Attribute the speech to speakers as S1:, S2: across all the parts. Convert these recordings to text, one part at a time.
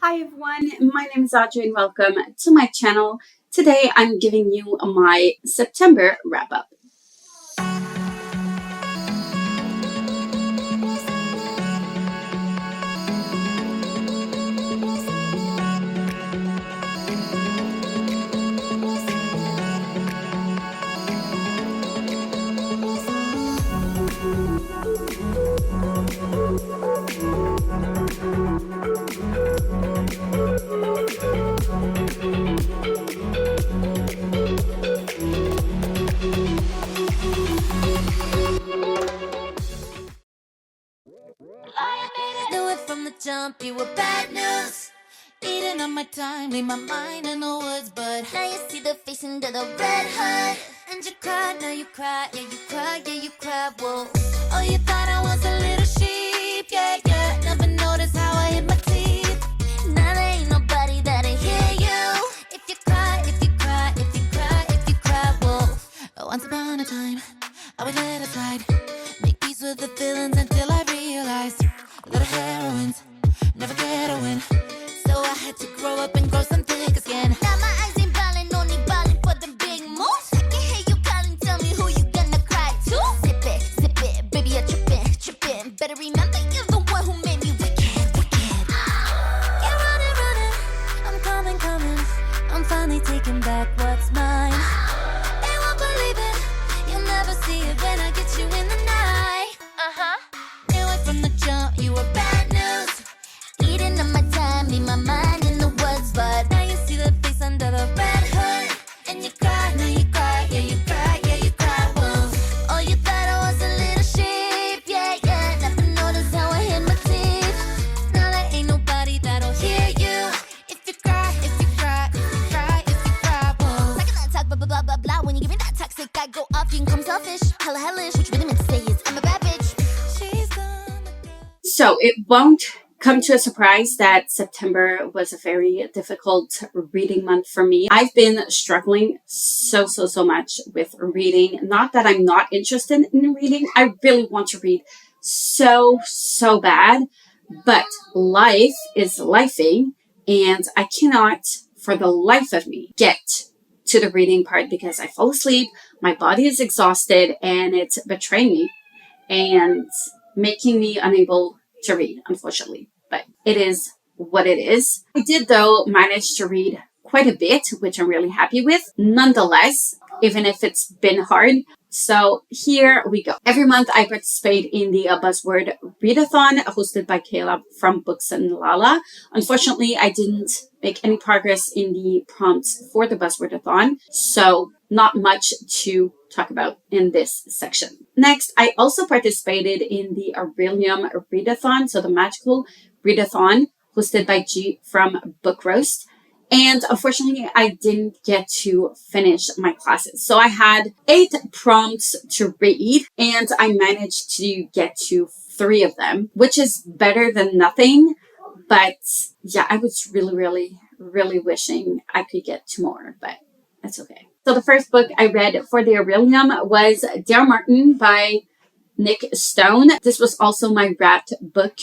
S1: Hi everyone, my name is Audrey and welcome to my channel. Today I'm giving you my September wrap-up.
S2: Knew it from the jump, you were bad news. Eating up my time, leave my mind in the woods. But now you see the face under the red hood. And you cried, now you cry, yeah you cry, yeah you cry, whoa. Oh, you thought I was a little sheep, yeah, yeah. Never noticed how I hit my teeth. Now there ain't nobody that'll hear you. If you cry, if you cry, if you cry, if you cry, whoa. Once upon a time, I would let it slide. Make peace with the feelings until I realized little heroines never get a win. So I had to grow up and grow some thick skin. Now my eyes ain't ballin', only ballin' for them big moves. I can hear you calling, tell me who you gonna cry to. Sip it, baby you're trippin'. Better remember you're the one who made me wicked. Yeah, running, I'm coming. I'm finally taking back what's mine. They won't believe it, you'll never see it when I get you in the night. Knew it from the jump, you were bad news. Eating up my time, leave my mind in the woods. But now you see the face under the red hood. And you cry, now you cry, yeah you cry, yeah you cry, whoa. Oh, you thought I was a little sheep, yeah, yeah. Never noticed how I hit my teeth. Now there ain't nobody that'll hear you. If you cry, if you cry, if you cry, if you cry, whoa. Like that talk, blah, blah, blah, blah, blah. When you give me that toxic, I go off, you can call me selfish. Hella hellish, what you really meant to say is I'm a bad bitch. She's gone.
S1: So it won't come to a surprise that September was a very difficult reading month for me. I've been struggling so much with reading. Not that I'm not interested in reading. I really want to read so bad, but life is lifing and I cannot for the life of me get to the reading part because I fall asleep, my body is exhausted and it's betraying me and making me unable to read, unfortunately. But it is what it is. I did, though, manage to read quite a bit, which I'm really happy with. Nonetheless, even if it's been hard. So here we go. Every month I participate in the Buzzword Readathon hosted by Caleb from Books and Lala. Unfortunately, I didn't make any progress in the prompts for the Buzzwordathon, so not much to talk about in this section. Next, I also participated in the Aurelium Readathon, so the magical Readathon hosted by G from Book Roast. And unfortunately, I didn't get to finish my classes. So I had 8 prompts to read and I managed to get to 3 of them, which is better than nothing. But yeah, I was really wishing I could get to more, but that's okay. So the first book I read for the Aurelium was Dare Martin by Nick Stone. This was also my wrapped book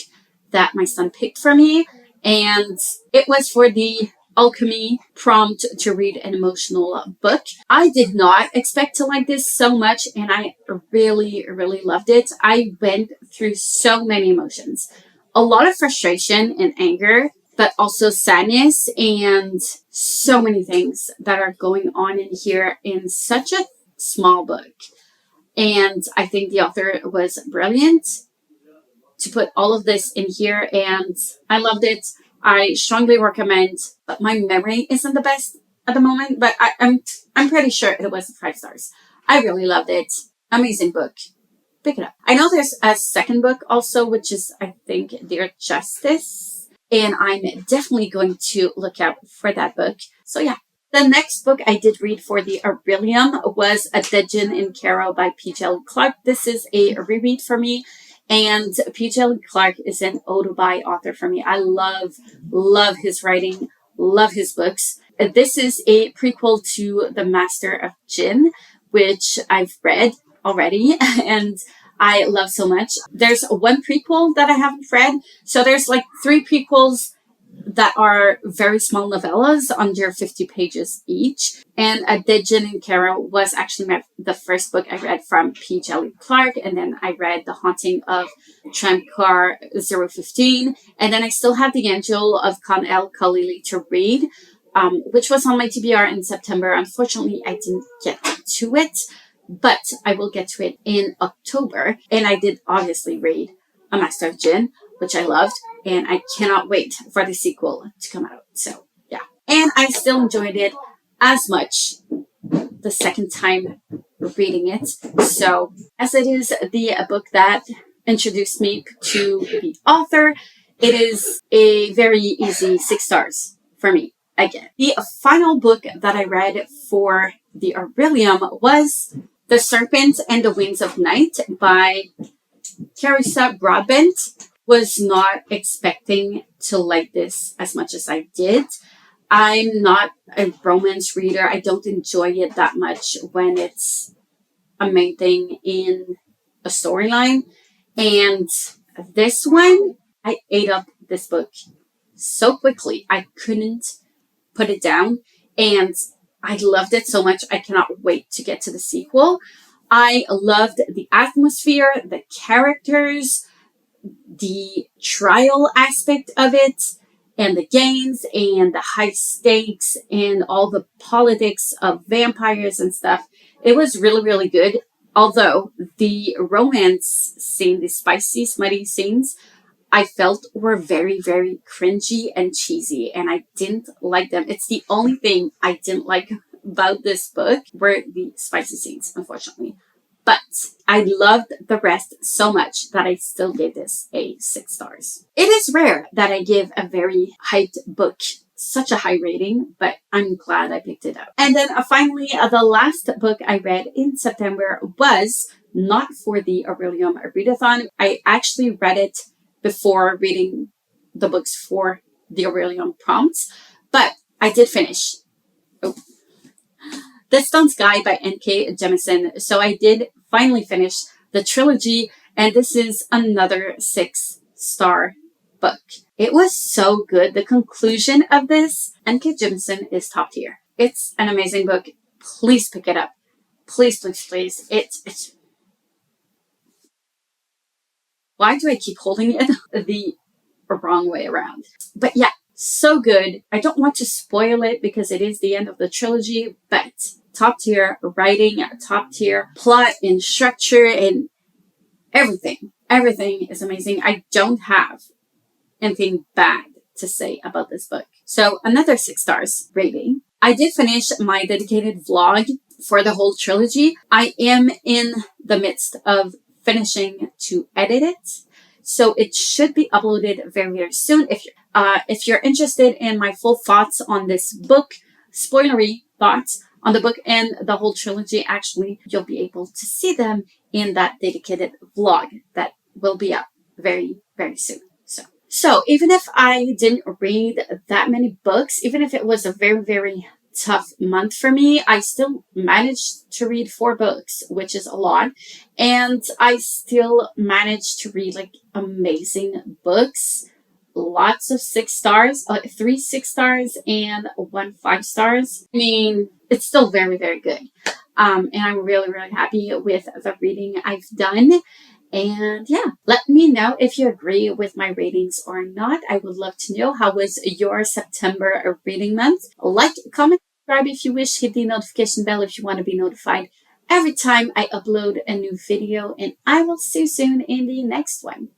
S1: that my son picked for me. And it was for the alchemy prompt to read an emotional book. I did not expect to like this so much and I really loved it. I went through so many emotions. A lot of frustration and anger, but also sadness and so many things that are going on in here in such a small book. And I think the author was brilliant to put all of this in here and I loved it. I strongly recommend, but my memory isn't the best at the moment, but I'm pretty sure it was 5 stars. I really loved it. Amazing book. Pick it up. I know there's a second book also, which is, I think, Dear Justice. And I'm definitely going to look out for that book. So yeah. The next book I did read for the Aurelium was A Dejin in Caro by P.J. Clark. This is a reread for me. And P.J. Clark is an Odubai author for me. I love his writing, love his books. This is a prequel to The Master of Jinn, which I've read already and I love so much. There's one prequel that I haven't read. So there's like 3 prequels that are very small novellas under 50 pages each. And The Gin and Carol was actually the first book I read from P. Jelly Clark. And then I read The Haunting of Tram Car 015. And then I still have The Angel of Con El Khalili to read, which was on my TBR in September. Unfortunately, I didn't get to it, but I will get to it in October. And I did obviously read A Master of Gin, which I loved, and I cannot wait for the sequel to come out. So, yeah. And I still enjoyed it as much the second time reading it. So, as it is the book that introduced me to the author, it is a very easy 6 stars for me. Again, the final book that I read for the Aurelium was The Serpent and the Wings of Night by Carissa Broadbent. Was not expecting to like this as much as I did. I'm not a romance reader. I don't enjoy it that much when it's a main thing in a storyline. And this one, I ate up this book so quickly. I couldn't put it down. And I loved it so much. I cannot wait to get to the sequel. I loved the atmosphere, the characters, the trial aspect of it, and the games and the high stakes and all the politics of vampires and stuff. It was really, really good. Although the romance scene, the spicy, smutty scenes, I felt were very, very cringy and cheesy, and I didn't like them. It's the only thing I didn't like about this book were the spicy scenes, unfortunately. But I loved the rest so much that I still gave this a 6 stars. It is rare that I give a very hyped book such a high rating, but I'm glad I picked it up. And then finally, the last book I read in September was not for the Aurelium Readathon. I actually read it before reading the books for the Aurelium prompts, but I did finish. The Stone Sky by N.K. Jemisin. So I did finally finish the trilogy, and this is another 6-star book. It was so good. The conclusion of this, N.K. Jemisin is top tier. It's an amazing book. Please pick it up. Please, please, please. It's why do I keep holding it the wrong way around? But yeah, so good. I don't want to spoil it because it is the end of the trilogy, but top tier writing, top tier plot and structure and everything. Everything is amazing. I don't have anything bad to say about this book. So another 6 stars rating. I did finish my dedicated vlog for the whole trilogy. I am in the midst of finishing to edit it. So it should be uploaded very, very soon. If you're interested in my full thoughts on this book, spoilery thoughts on the book and the whole trilogy, actually, you'll be able to see them in that dedicated vlog that will be up very, very soon. So even if I didn't read that many books, even if it was a very, very tough month for me, I still managed to read 4 books, which is a lot. And I still managed to read like amazing books. Lots of 6 stars, 3 6 stars and 1 5 stars. I mean, it's still very, very good. And I'm really, really happy with the reading I've done. And yeah, let me know if you agree with my ratings or not. I would love to know, how was your September reading month? Like, comment, subscribe if you wish. Hit the notification bell if you want to be notified every time I upload a new video. And I will see you soon in the next one.